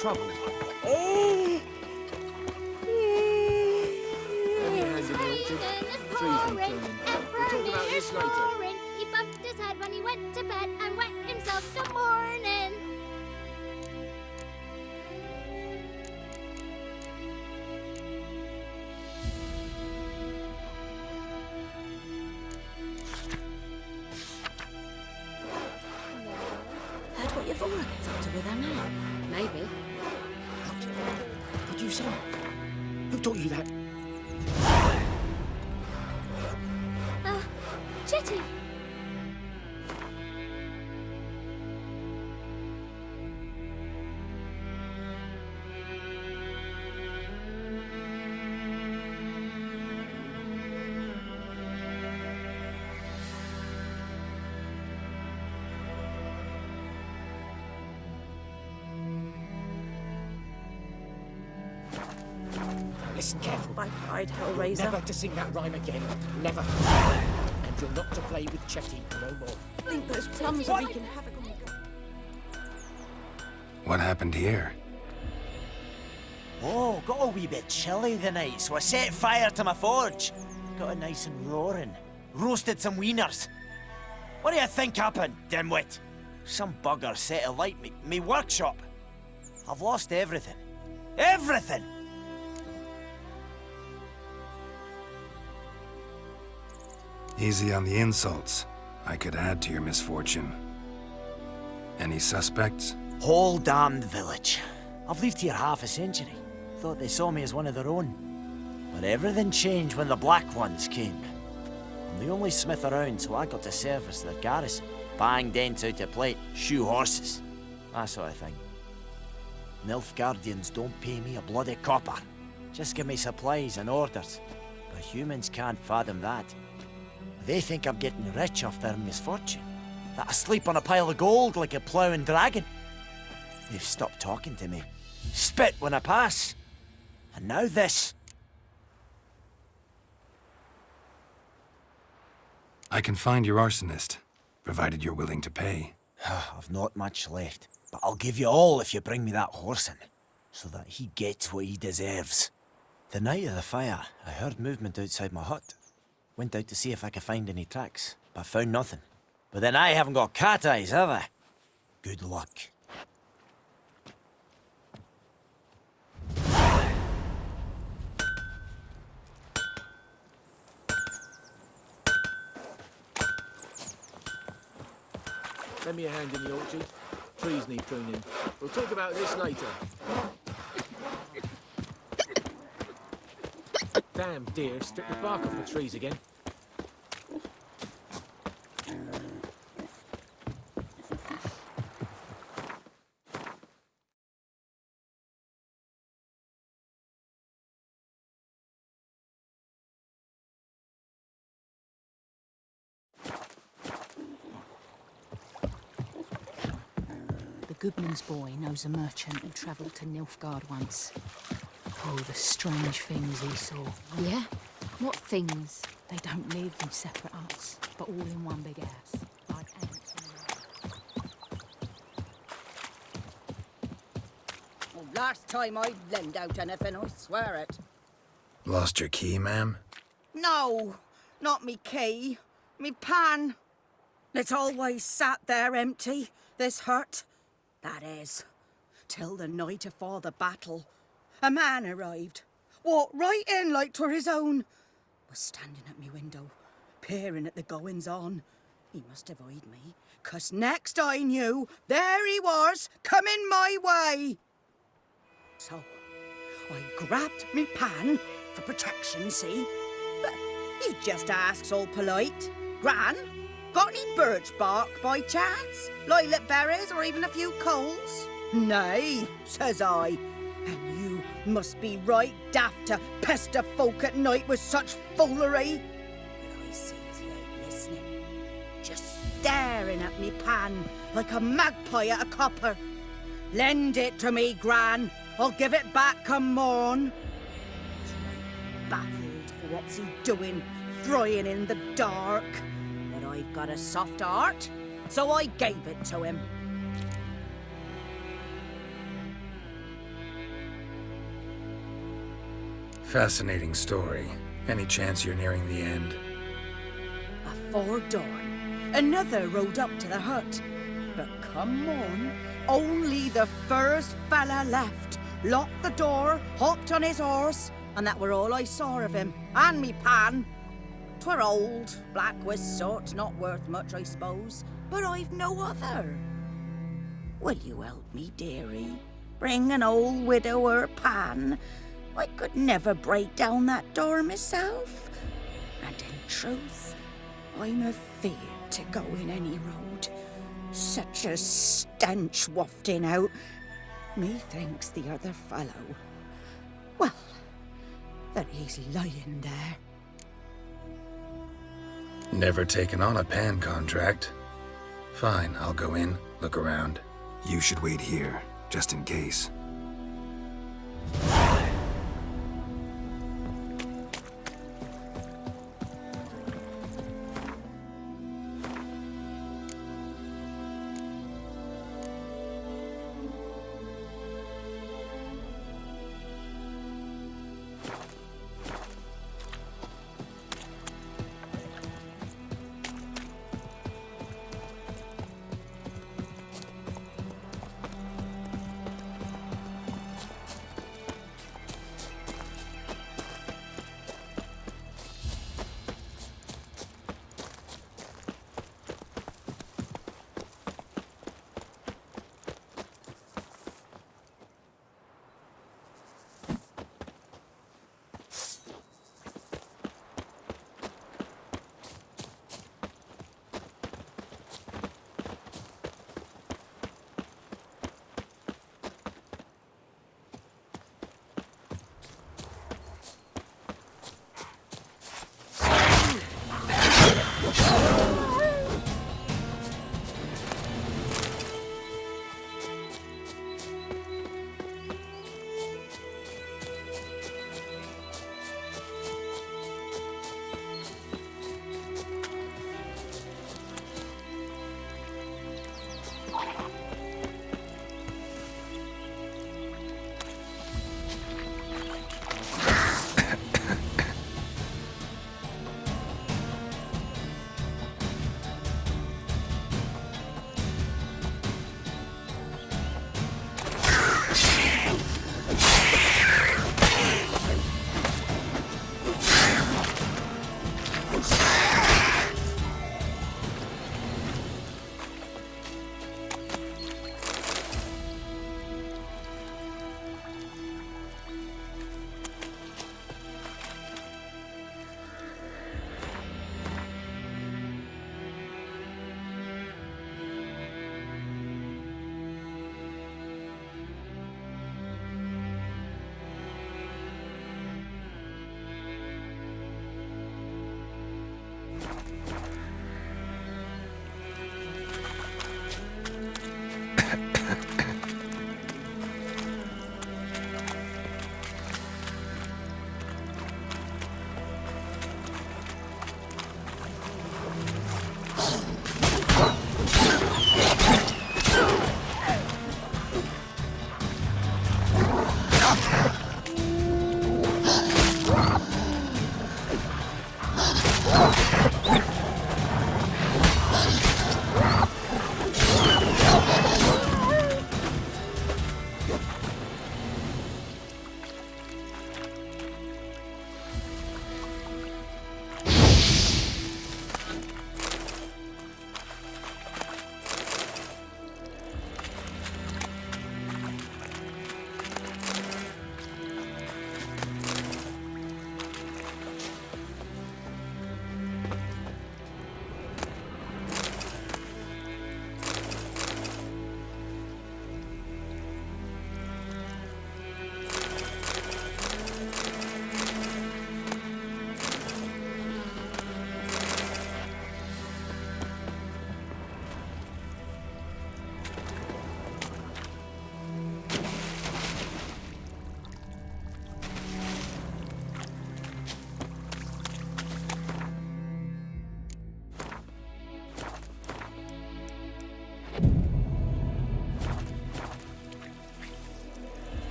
trouble? Eh. Let me hand in the orchard. Trees need pruning. We'll talk about this later. He bumped his head when he went to bed and wet himself till morning. Heard what your father gets up to with her now? Maybe. What did you say? Who taught you that? Chetty. Listen careful. By pride, You're Hellraiser. never to sing that rhyme again. Never. And you're not to play with Chetty no more. I think those plums are wreaking havoc on me. What happened here? Oh, got a wee bit chilly the night, so I set fire to my forge. Got it nice and roaring. Roasted some wieners. What do you think happened, dimwit? Some bugger set alight me workshop. I've lost everything. Everything! Easy on the insults. I could add to your misfortune. Any suspects? Whole damned village. I've lived here half a century. Thought they saw me as one of their own. But everything changed when the Black Ones came. I'm the only smith around, so I got to service their garrison. Bang dents out of plate, shoe horses. That sort of thing. Nilfgaardians don't pay me a bloody copper. Just give me supplies and orders. But humans can't fathom that. They think I'm getting rich off their misfortune. That I sleep on a pile of gold like a ploughing dragon. They've stopped talking to me. Spit when I pass. And now this. I can find your arsonist, provided you're willing to pay. I've not much left, but I'll give you all if you bring me that horse in, so that he gets what he deserves. The night of the fire, I heard movement outside my hut. Went out to see if I could find any tracks, but found nothing. But then I haven't got cat eyes, have I? Good luck. Lend me a hand in the orchard. Trees need pruning. We'll talk about this later. Damn deer, stripped the bark off the trees again. The Goodman's boy knows a merchant who travelled to Nilfgaard once. Oh, the strange things he saw. Yeah? What things? They don't live in separate huts, but all in one big house, like ants Well, last time I lend out anything, I swear it. Lost your key, ma'am? No, not me key. Me pan. It's always sat there empty, this hut. That is, till the night afore the battle. A man arrived, walked right in like 'twere his own. Was standing at me window, peering at the goings-on. He must have eyed me, 'cause next I knew, there he was, coming my way. So, I grabbed me pan, for protection, see? But he just asks all polite, Gran, got any birch bark by chance? Lilac berries or even a few coals? Nay, says I. And you must be right daft to pester folk at night with such foolery. But I sees he ain't listening. Just staring at me pan like a magpie at a copper. Lend it to me, Gran. I'll give it back come morn. He's right baffled for what's he doing, frying in the dark. But I've got a soft heart, so I gave it to him. Fascinating story. Any chance you're nearing the end? Afore dawn, another rode up to the hut. But come on, only the first fella left. Locked the door, hopped on his horse, and that were all I saw of him, and me pan. 'Twere old, black with soot, not worth much, I suppose, but I've no other. Will you help me, dearie? Bring an old widower pan. I could never break down that door myself. And in truth, I'm afeard to go in any road. Such a stench wafting out. Methinks the other fellow, well, that he's lying there. Never taken on a pan contract. Fine, I'll go in, look around. You should wait here, just in case.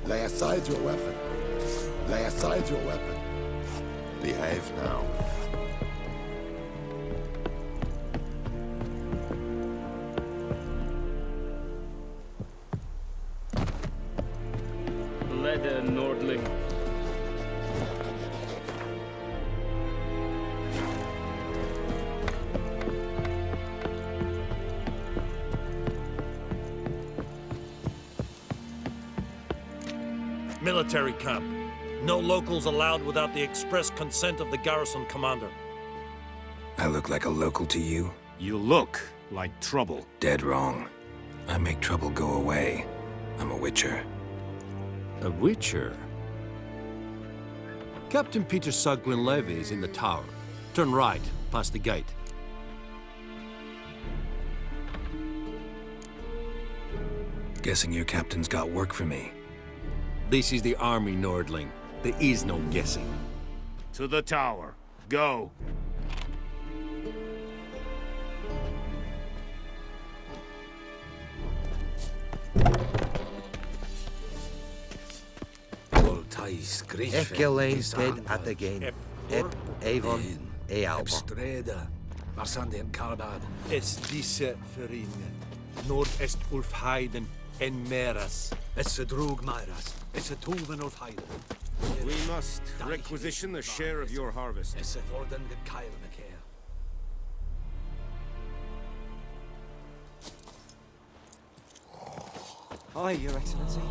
Lay aside your weapon. Lay aside your weapon. Behave now. Leather Nordling. Military camp. No locals allowed without the express consent of the garrison commander. I look like a local to you? You look like trouble. Dead wrong. I make trouble go away. I'm a witcher. A witcher? Captain Peter Sugwin Levy is in the tower. Turn right, past the gate. Guessing your captain's got work for me. This is the army, Nordling. There is no guessing. To the tower. Go. Echelane bed at the game. Ep Avon Ealba. Streda. Marsandi Carbad. Es diese Verin. Nordest Ulfheiden en Meras. Es a drug Myras. Es a Tuven of Heiden. We must requisition a share of your harvest. Es a Thorden get Kyle McCare. Aye, Your Excellency.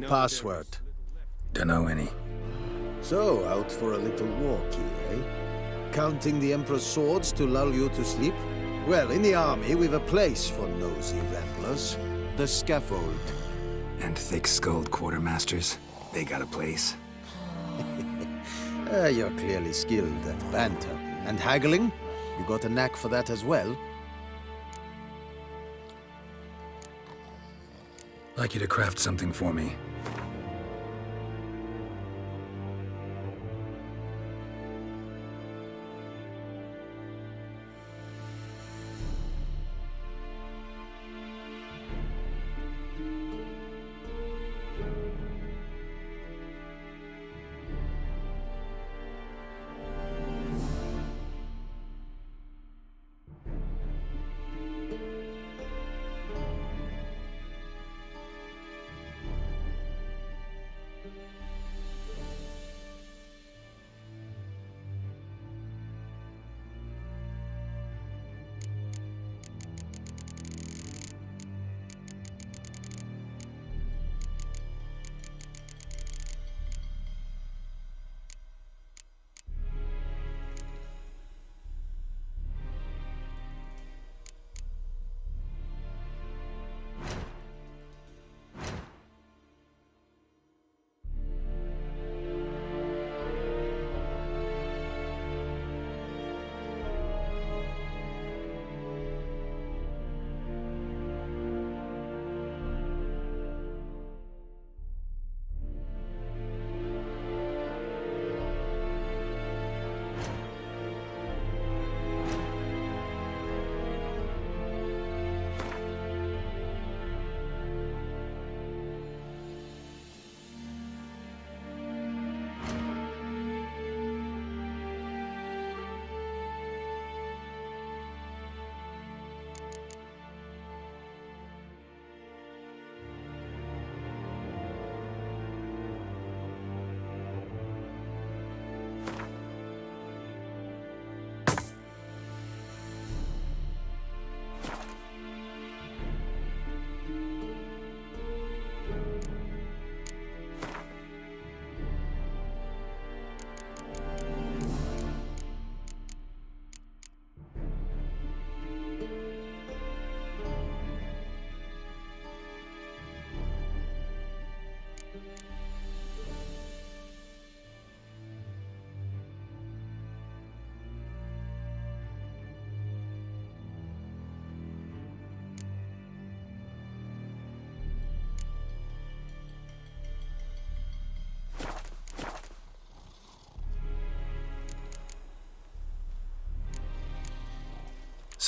Password. Dunno any. So, out for a little walkie, eh? Counting the Emperor's swords to lull you to sleep? Well, in the army, we've a place for nosy ramblers. The scaffold. And thick-skulled quartermasters. They got a place. You're clearly skilled at banter. And haggling? You got a knack for that as well? Like you to craft something for me.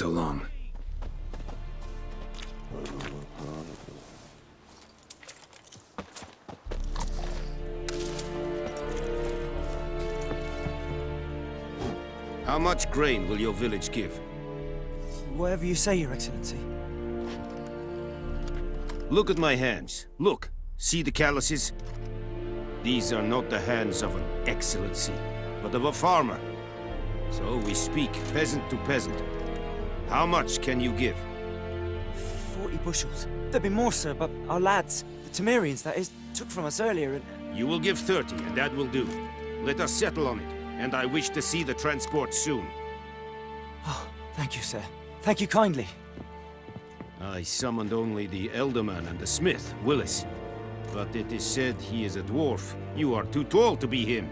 So long. How much grain will your village give? Whatever you say, Your Excellency. Look at my hands. Look. See the calluses? These are not the hands of an excellency, but of a farmer. So we speak peasant to peasant. How much can you give? 40 bushels. There'd be more, sir, but our lads, the Temerians, that is, took from us earlier and... You will give 30, and that will do. Let us settle on it, and I wish to see the transport soon. Oh, thank you, sir. Thank you kindly. I summoned only the Elderman and the smith, Willis. But it is said he is a dwarf. You are too tall to be him.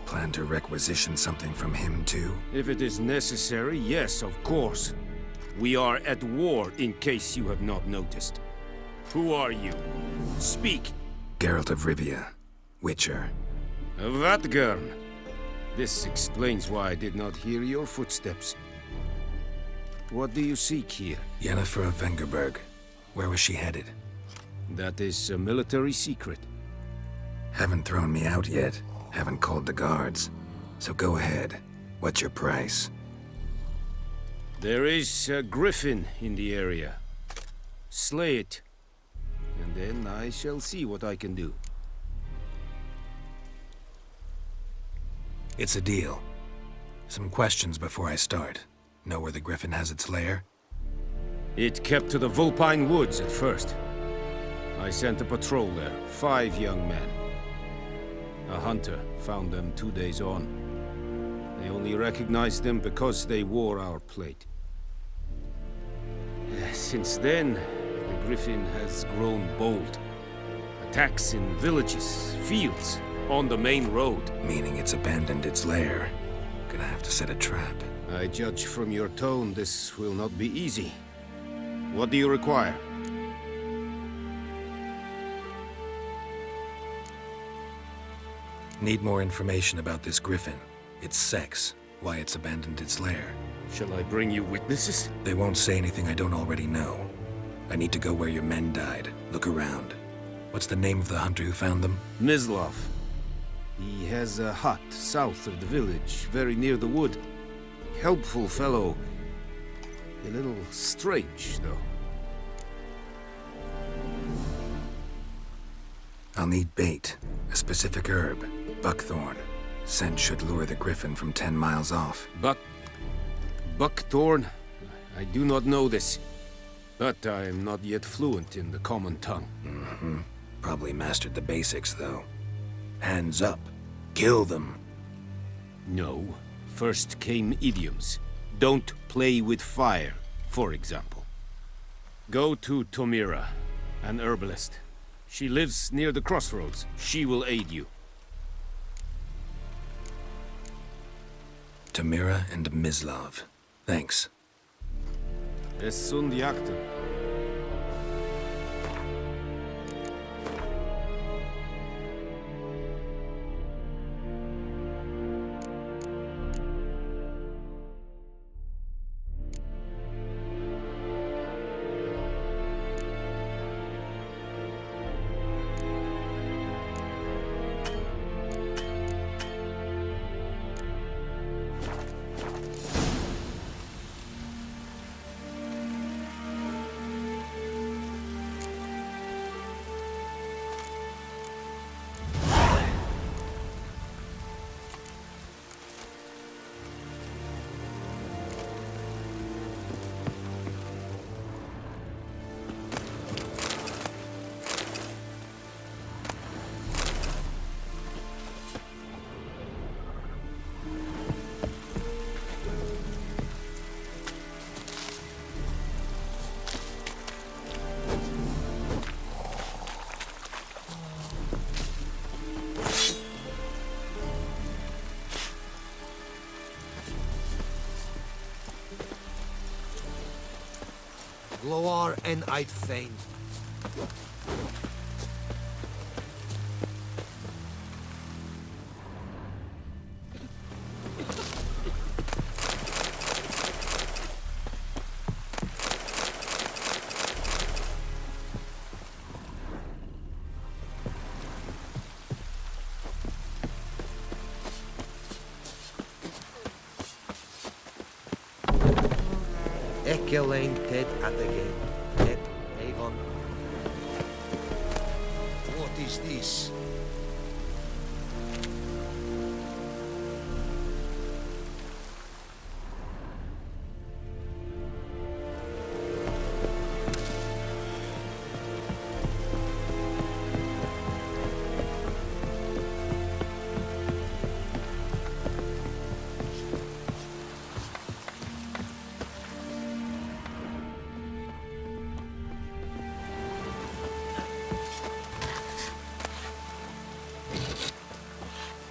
Plan to requisition something from him, too? If it is necessary, yes, of course. We are at war, in case you have not noticed. Who are you? Speak! Geralt of Rivia, Witcher. Vatgern. This explains why I did not hear your footsteps. What do you seek here? Yennefer of Vengerberg. Where was she headed? That is a military secret. Haven't thrown me out yet. Haven't called the guards. So go ahead. What's your price? There is a griffin in the area. Slay it. And then I shall see what I can do. It's a deal. Some questions before I start. Know where the griffin has its lair? It kept to the Vulpine Woods at first. I sent a patrol there, 5 young men. A hunter found them 2 days on. They only recognized them because they wore our plate. Since then, the griffin has grown bold. Attacks in villages, fields, on the main road. Meaning it's abandoned its lair. Gonna have to set a trap. I judge from your tone this will not be easy. What do you require? Need more information about this griffin. Its sex, why it's abandoned its lair. Shall I bring you witnesses? They won't say anything I don't already know. I need to go where your men died. Look around. What's the name of the hunter who found them? Mislav. He has a hut south of the village, very near the wood. Helpful fellow. A little strange, though. I'll need bait. A specific herb. Buckthorn. Scent should lure the griffin from 10 miles off. Buckthorn? I do not know this. But I am not yet fluent in the common tongue. Mm-hmm. Probably mastered the basics, though. Hands up. Kill them. No. First came idioms. Don't play with fire, for example. Go to Tomira, an herbalist. She lives near the crossroads. She will aid you. Tomira and Mislav. Thanks. Es sunt jagten. Gloar en Eidfein. Killing Ted at the gate. Ted, Avon. What is this?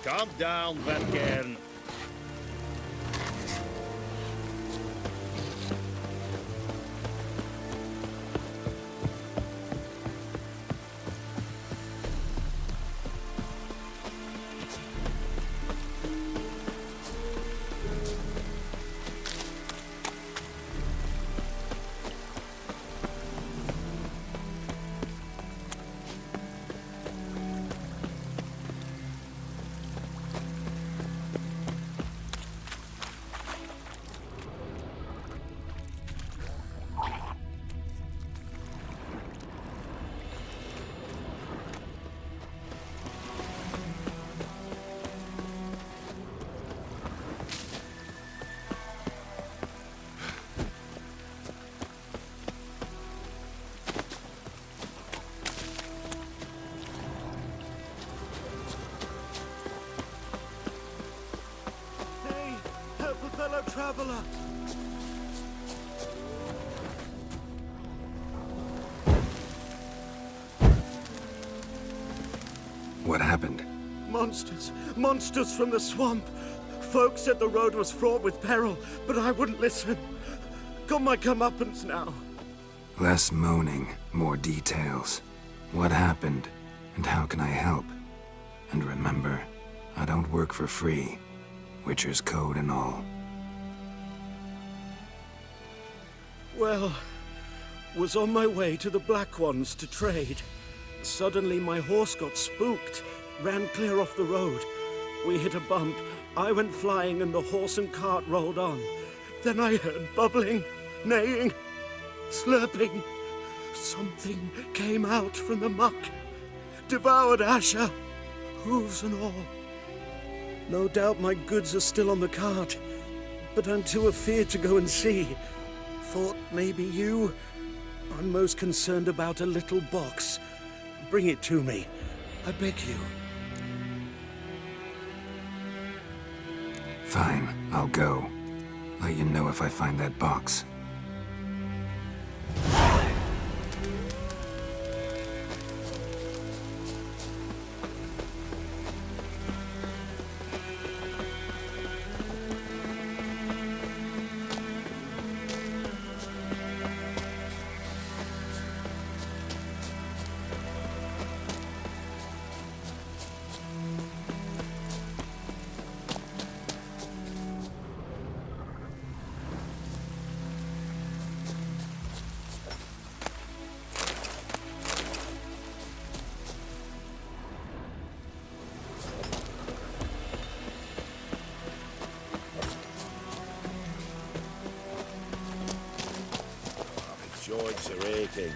Calm down, Van Kern. Fellow traveler. What happened? Monsters. Monsters from the swamp. Folks said the road was fraught with peril, but I wouldn't listen. Got my comeuppance now. Less moaning, more details. What happened, and how can I help? And remember, I don't work for free. Witcher's code and all. Well, was on my way to the Black Ones to trade. Suddenly my horse got spooked, ran clear off the road. We hit a bump, I went flying and the horse and cart rolled on. Then I heard bubbling, neighing, slurping. Something came out from the muck, devoured Asher, hooves and all. No doubt my goods are still on the cart, but I'm too afeard to go and see. Thought maybe you? I'm most concerned about a little box. Bring it to me. I beg you. Fine, I'll go. Let you know if I find that box. Joints are aching.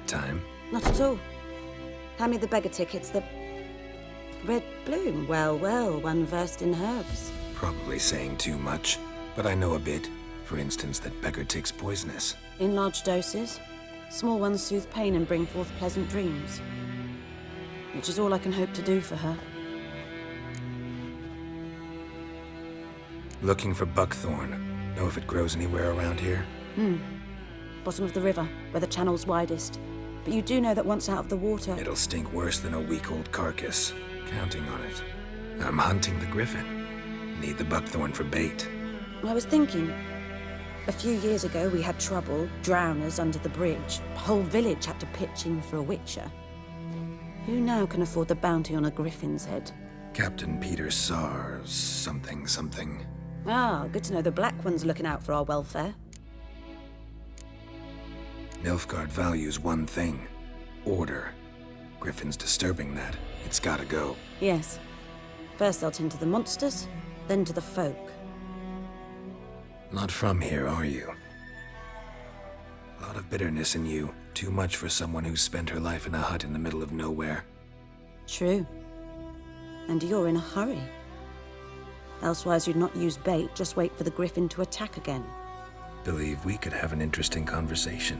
that time. Not at all. Hand me the beggar tickets, the... Red bloom. Well, well, one versed in herbs. Probably saying too much, but I know a bit. For instance, that beggar tick's poisonous. In large doses. Small ones soothe pain and bring forth pleasant dreams. Which is all I can hope to do for her. Looking for buckthorn. Know if it grows anywhere around here? Bottom of the river, where the channel's widest. But you do know that once out of the water... It'll stink worse than a week-old carcass. Counting on it. I'm hunting the griffin. Need the buckthorn for bait. I was thinking... A few years ago, we had trouble, drowners under the bridge. The whole village had to pitch in for a witcher. Who now can afford the bounty on a griffin's head? Captain Peter Sars, something. Ah, good to know the Black One's looking out for our welfare. Nilfgaard values one thing. Order. Griffin's disturbing that. It's gotta go. Yes. First they'll tend to the monsters, then to the folk. Not from here, are you? A lot of bitterness in you. Too much for someone who's spent her life in a hut in the middle of nowhere. True. And you're in a hurry. Elsewise you'd not use bait, just wait for the griffin to attack again. Believe we could have an interesting conversation.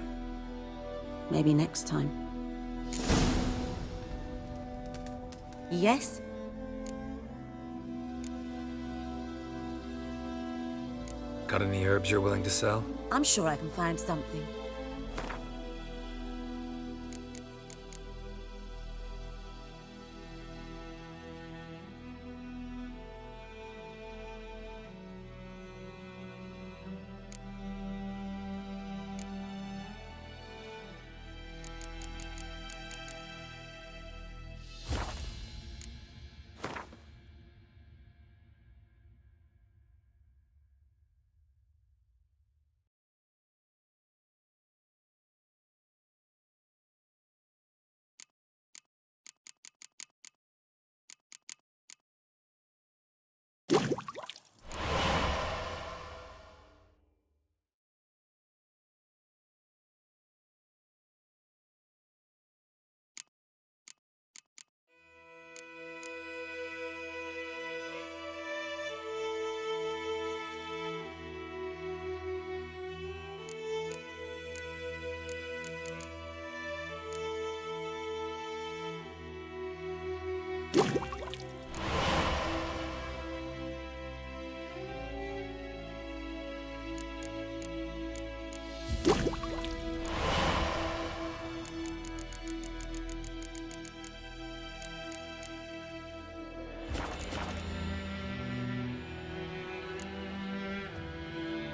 Maybe next time. Yes? Got any herbs you're willing to sell? I'm sure I can find something.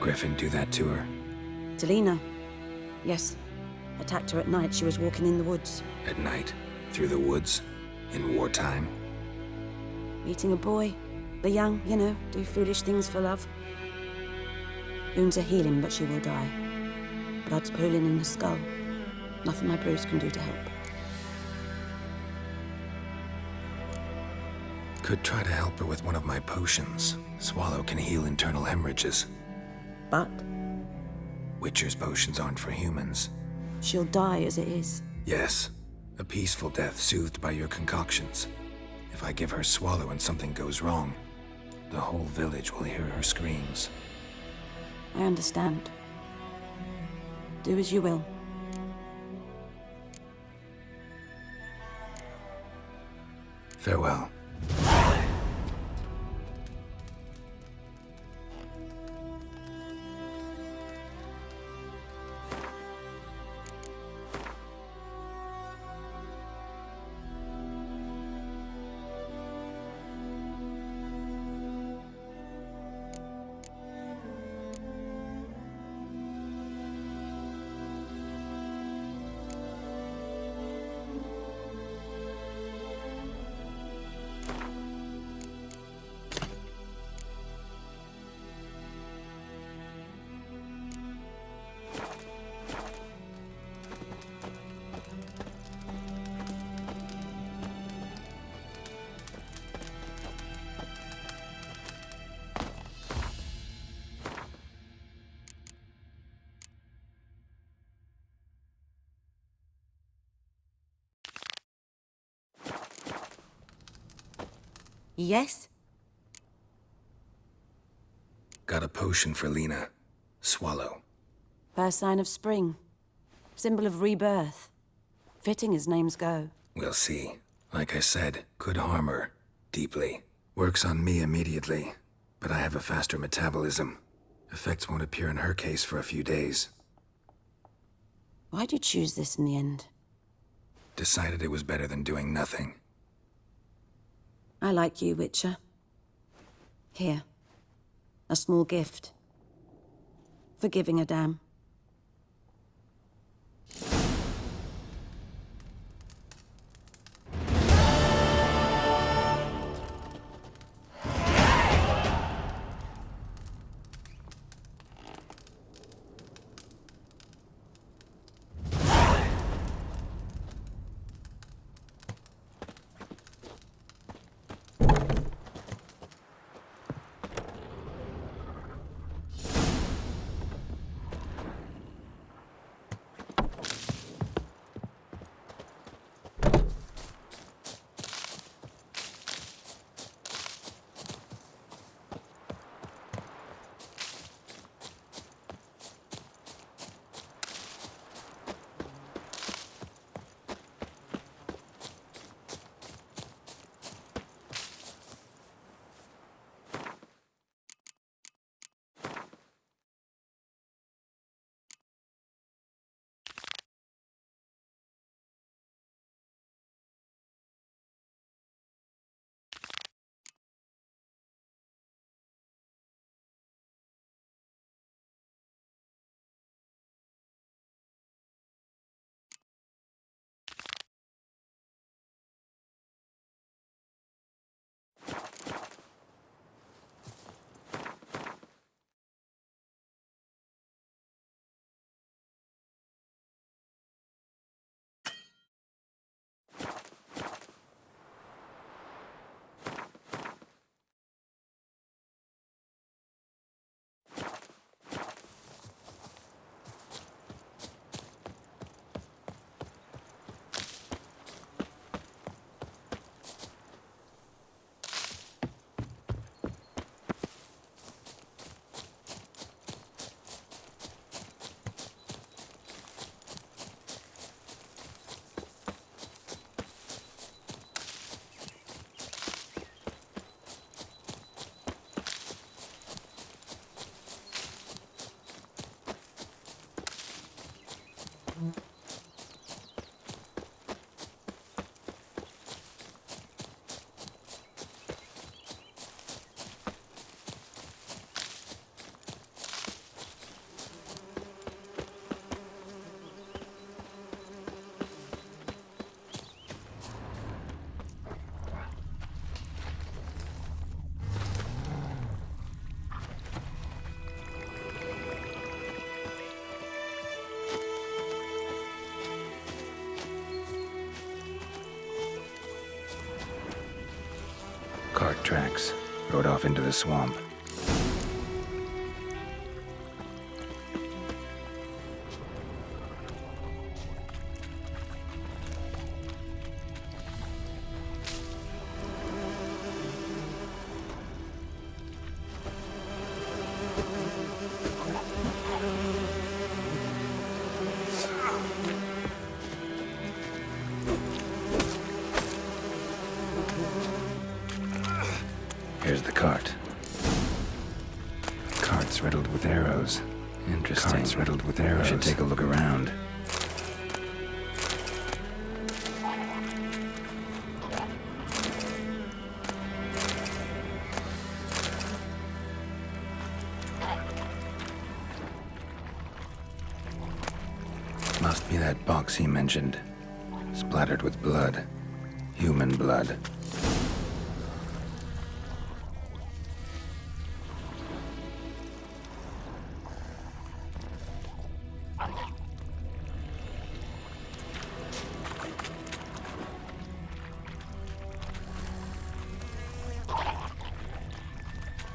Griffin do that to her? Delina. Yes. Attacked her at night. She was walking in the woods. At night? Through the woods? In wartime? Meeting a boy. The young, you know, do foolish things for love. Wounds are healing, but she will die. Blood's pooling in the skull. Nothing my bruise can do to help. Could try to help her with one of my potions. Swallow can heal internal hemorrhages. But? Witcher's potions aren't for humans. She'll die as it is. Yes. A peaceful death soothed by your concoctions. If I give her Swallow and something goes wrong, the whole village will hear her screams. I understand. Do as you will. Farewell. Yes? Got a potion for Lena. Swallow. First sign of spring. Symbol of rebirth. Fitting as names go. We'll see. Like I said, could harm her. Deeply. Works on me immediately. But I have a faster metabolism. Effects won't appear in her case for a few days. Why'd you choose this in the end? Decided it was better than doing nothing. I like you, Witcher. Here. A small gift. For giving a damn. Cart tracks. Rode off into the swamp. Here's the cart. Cart's riddled with arrows. Interesting. Cart's riddled with arrows. Should take a look around. Must be that box he mentioned. Splattered with blood. Human blood.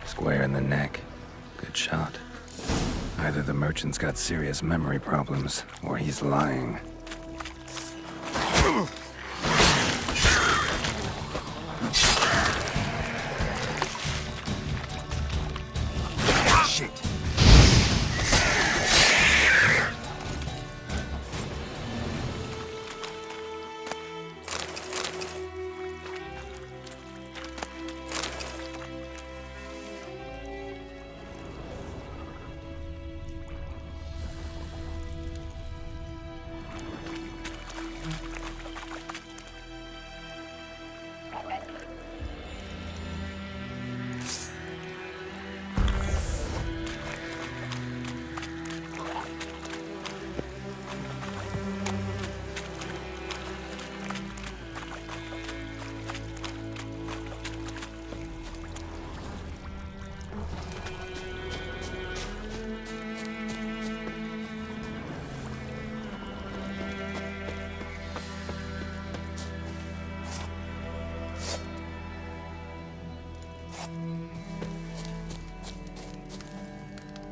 Square in the neck. Good shot. Either the merchant's got serious memory problems, or he's lying. Shit.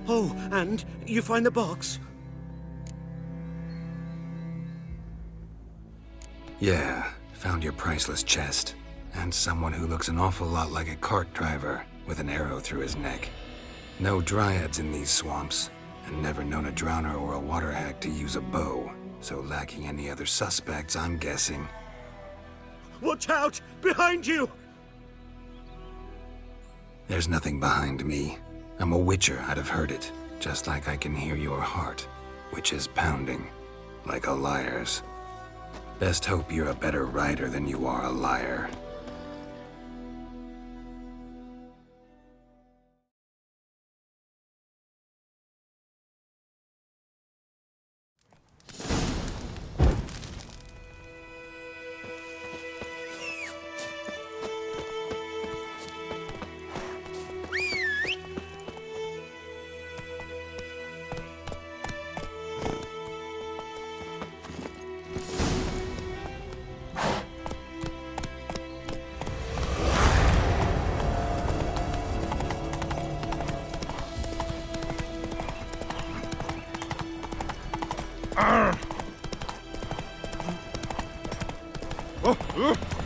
Oh, and you find the box? Yeah, found your priceless chest. And someone who looks an awful lot like a cart driver with an arrow through his neck. No dryads in these swamps, and never known a drowner or a water hag to use a bow. So lacking any other suspects, I'm guessing. Watch out! Behind you! There's nothing behind me. I'm a witcher, I'd have heard it. Just like I can hear your heart, which is pounding, like a liar's. Best hope you're a better rider than you are a liar.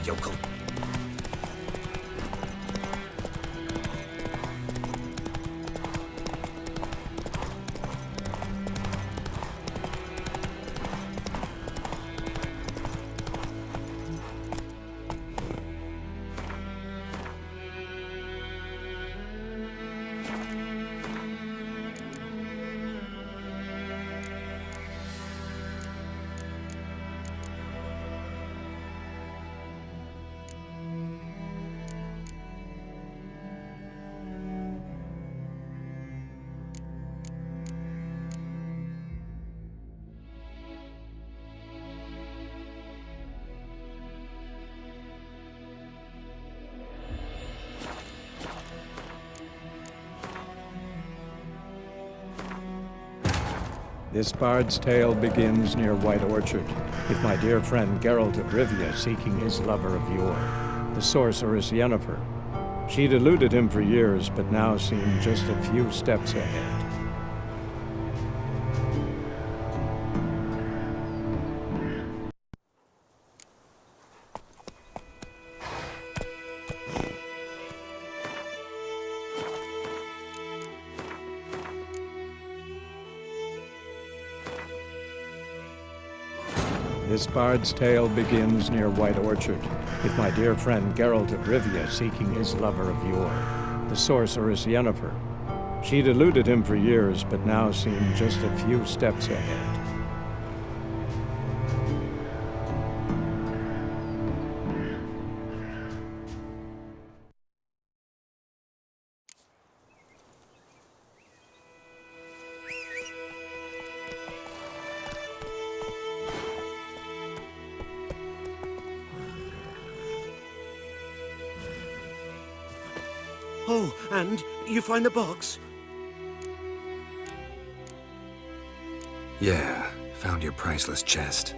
Yokel. This bard's tale begins near White Orchard, with my dear friend Geralt of Rivia seeking his lover of yore, the sorceress Yennefer. She'd eluded him for years, but now seemed just a few steps ahead. This bard's tale begins near White Orchard, with my dear friend Geralt of Rivia seeking his lover of yore, the sorceress Yennefer. She'd eluded him for years, but now seemed just a few steps ahead. Oh, and you find the box? Yeah, found your priceless chest.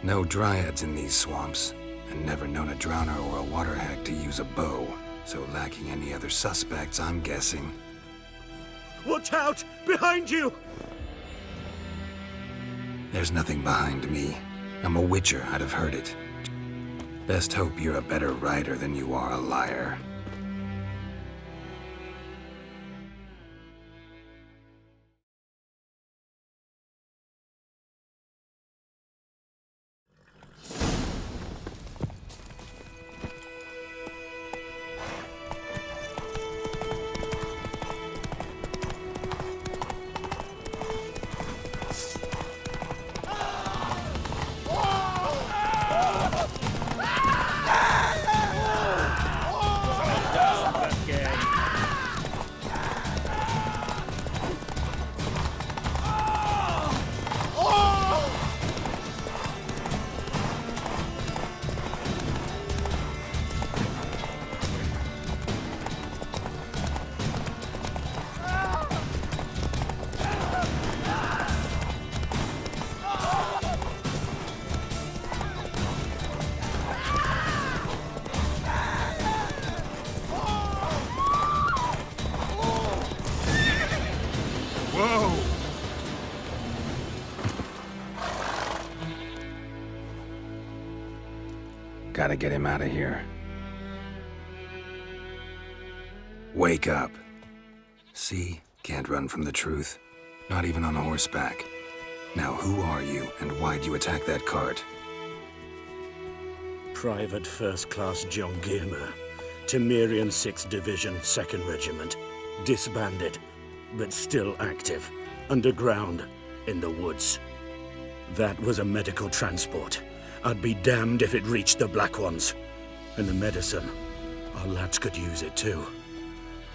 No dryads in these swamps, and never known a drowner or a water hag to use a bow. So lacking any other suspects, I'm guessing. Watch out! Behind you! There's nothing behind me. I'm a witcher, I'd have heard it. Best hope you're a better rider than you are a liar. Whoa! Gotta get him out of here. Wake up. See? Can't run from the truth. Not even on horseback. Now who are you, and why'd you attack that cart? Private First Class John Gilmer, Temerian 6th Division, 2nd Regiment. Disbanded, but still active. Underground, in the woods. That was a medical transport. I'd be damned if it reached the Black Ones. And the medicine, our lads could use it too.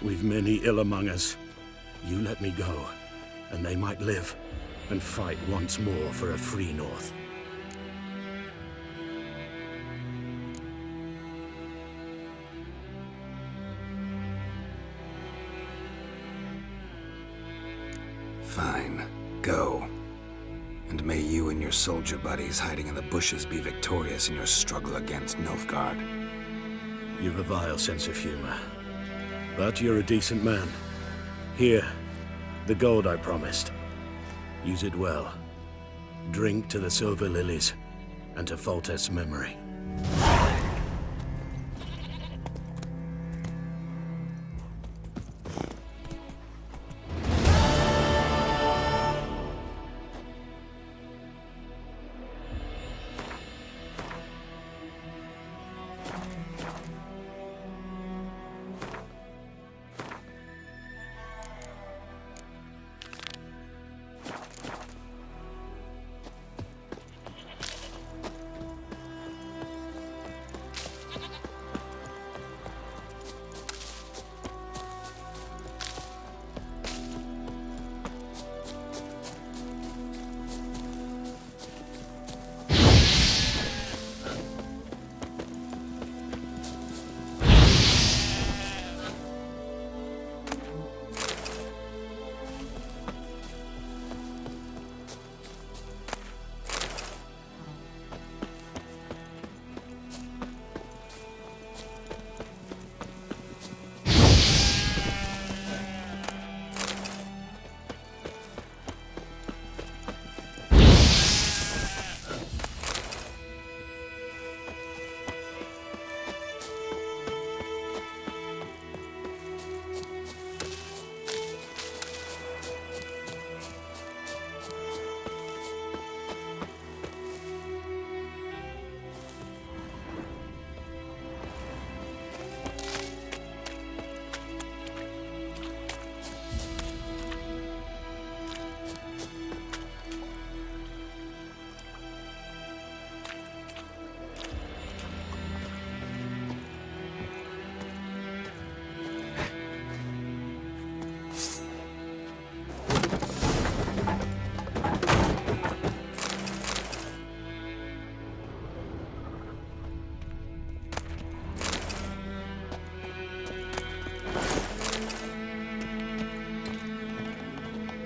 We've many ill among us. You let me go, and they might live and fight once more for a free North. Fine. Go. And may you and your soldier buddies hiding in the bushes be victorious in your struggle against Nilfgaard. You've a vile sense of humor. But you're a decent man. Here, the gold I promised. Use it well. Drink to the silver lilies, and to Foltest's memory.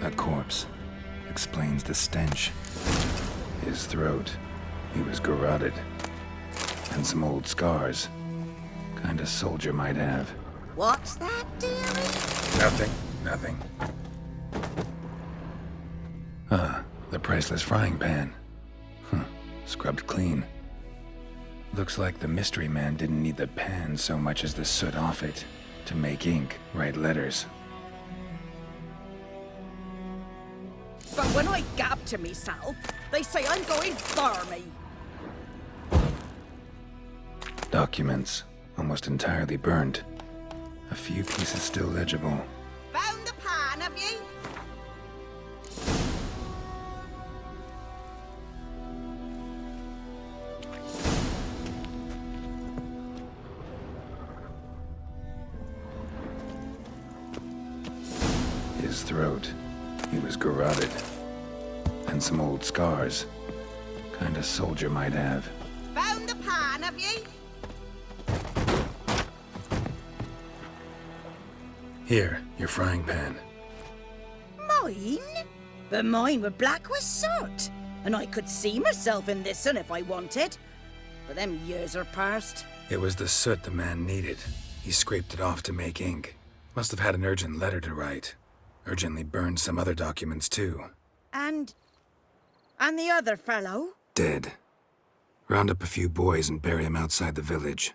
A corpse. Explains the stench. His throat. He was garroted. And some old scars. Kind of soldier might have. What's that, dearie? Nothing. The priceless frying pan. Scrubbed clean. Looks like the mystery man didn't need the pan so much as the soot off it to make ink, write letters. But when I gab to myself, they say I'm going barmy. Documents, almost entirely burned. A few pieces still legible. Found the pan, have ye? His throat. He was garroted. And some old scars. Kind of soldier might have. Found the pan, have ye? Here, your frying pan. Mine? But mine were black with soot. And I could see myself in this one if I wanted. But them years are past. It was the soot the man needed. He scraped it off to make ink. Must have had an urgent letter to write. Urgently burned some other documents, too. And the other fellow? Dead. Round up a few boys and bury him outside the village.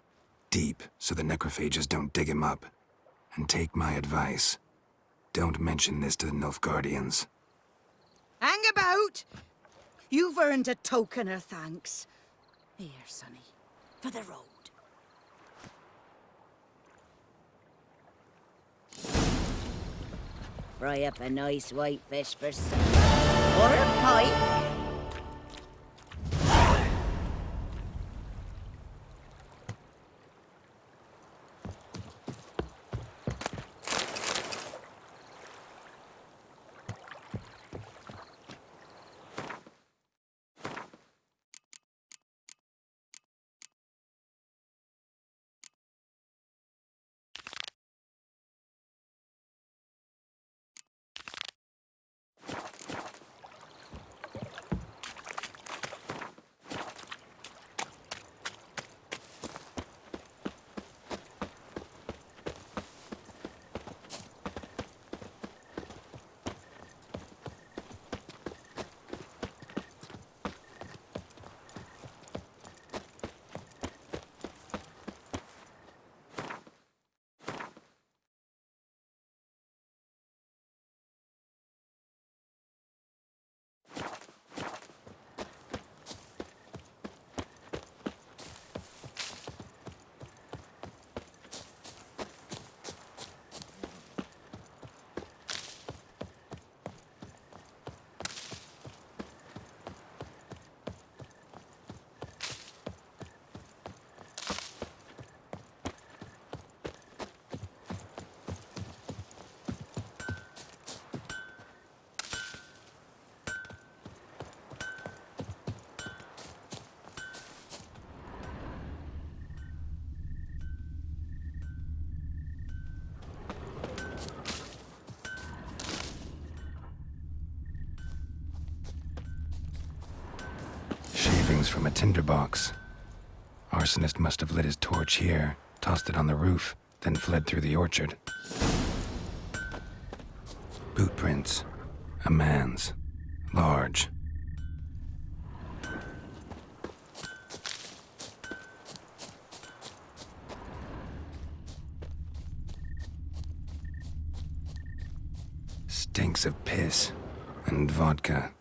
Deep, so the necrophages don't dig him up. And take my advice. Don't mention this to the Nilfgaardians. Hang about! You've earned a token of thanks. Here, sonny, for the road. Fry up a nice white fish for supper. Or a pike. Shavings from a tinderbox. Arsonist must have lit his torch here, tossed it on the roof, then fled through the orchard. Boot prints. A man's. Large. Stinks of piss and vodka.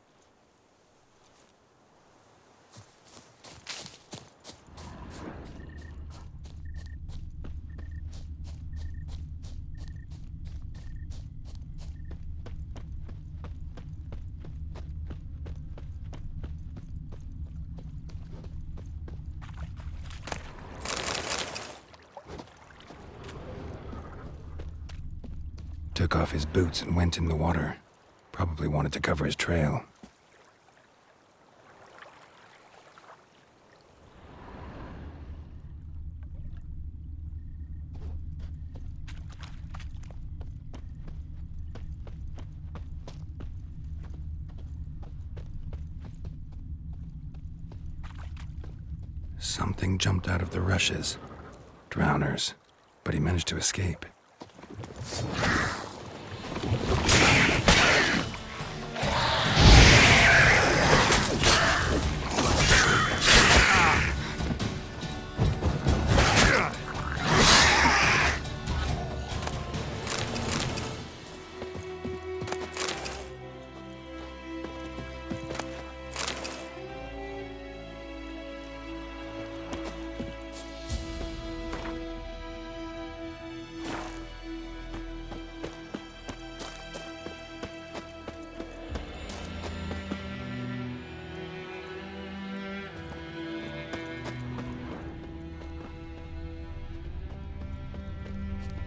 Took off his boots and went in the water. Probably wanted to cover his trail. Something jumped out of the rushes. Drowners. But he managed to escape.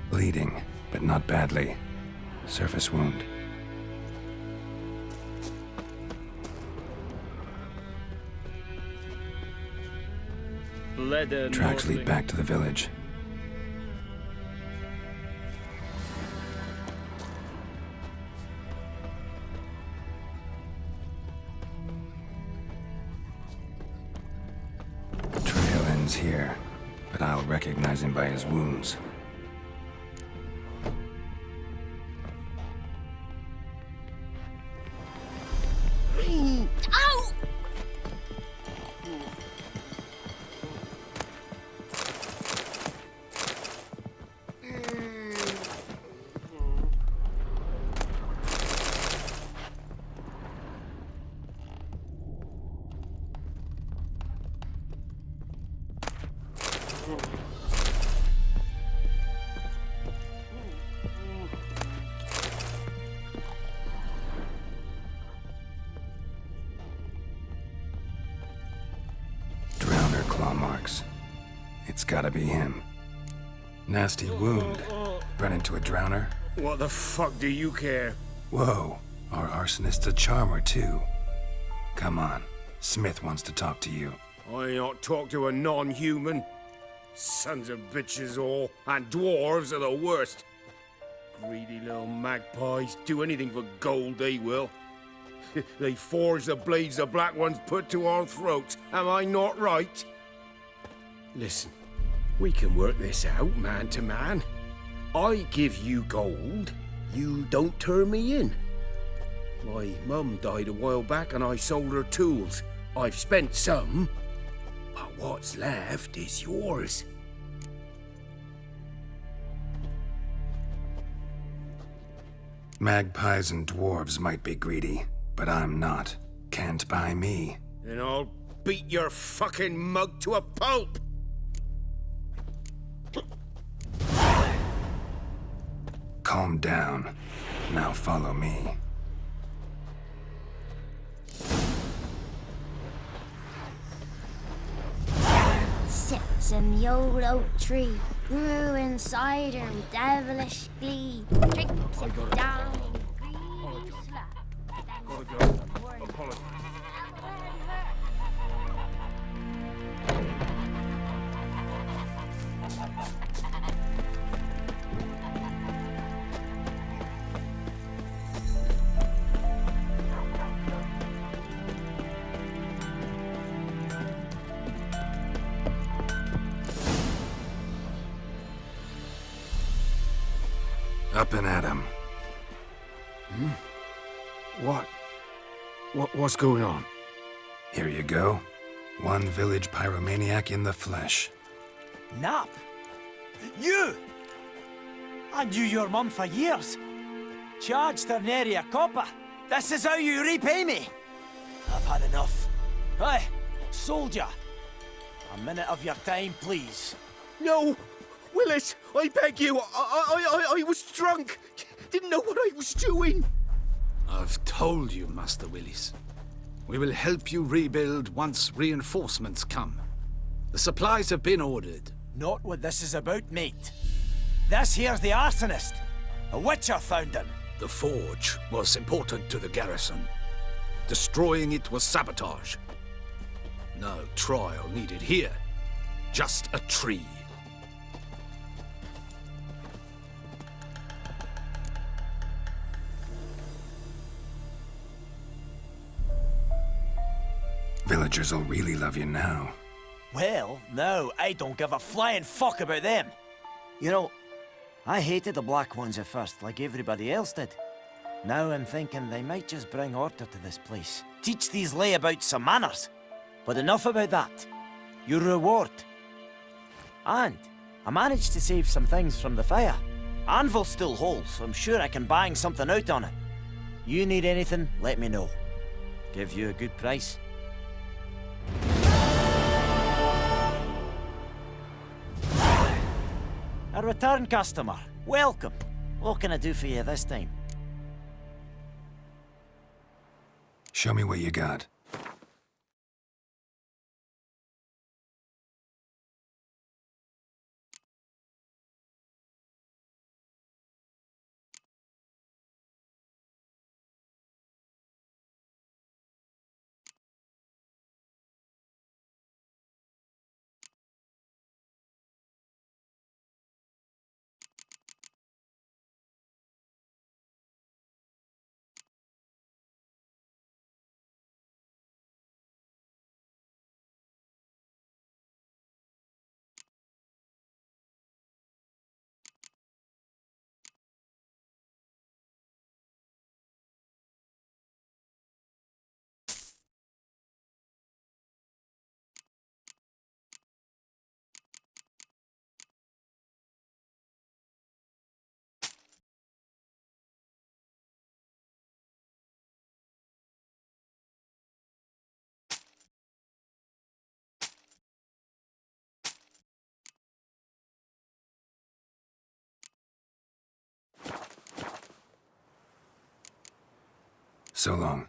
Bleeding, but not badly. Surface wound. Tracks lead back to the village. Trail ends here, but I'll recognize him by his wounds. Drowner claw marks. It's gotta be him. Nasty wound. Run into a drowner? What the fuck do you care? Whoa, our arsonist's a charmer too. Come on, Smith wants to talk to you. I ain't not talk to a non-human. Sons of bitches all, and dwarves are the worst. Greedy little magpies, do anything for gold, they will. They forge the blades the Black Ones put to our throats. Am I not right? Listen, we can work this out man to man. I give you gold, you don't turn me in. My mum died a while back and I sold her tools. I've spent some, but what's left is yours. Magpies and dwarves might be greedy, but I'm not. Can't buy me. And I'll beat your fucking mug to a pulp! Calm down. Now follow me. Sits in the old oak tree, grew inside her with devilish glee. Drinks it down in green slap. Up and at him. What's going on? Here you go. One village pyromaniac in the flesh. Nap? You! I knew your mum for years. Charged her nary a copper. This is how you repay me. I've had enough. Hey, soldier. A minute of your time, please. No! Willis, I beg you, I was drunk. Didn't know what I was doing. I've told you, Master Willis. We will help you rebuild once reinforcements come. The supplies have been ordered. Not what this is about, mate. This here's the arsonist. A witcher found him. The forge was important to the garrison. Destroying it was sabotage. No trial needed here. Just a tree. Villagers will really love you now. Well, no, I don't give a flying fuck about them. You know, I hated the Black Ones at first, like everybody else did. Now I'm thinking they might just bring order to this place. Teach these layabouts some manners. But enough about that. Your reward. And I managed to save some things from the fire. Anvil still holds, so I'm sure I can bang something out on it. You need anything, let me know. Give you a good price. A return customer. Welcome. What can I do for you this time? Show me what you got. So long.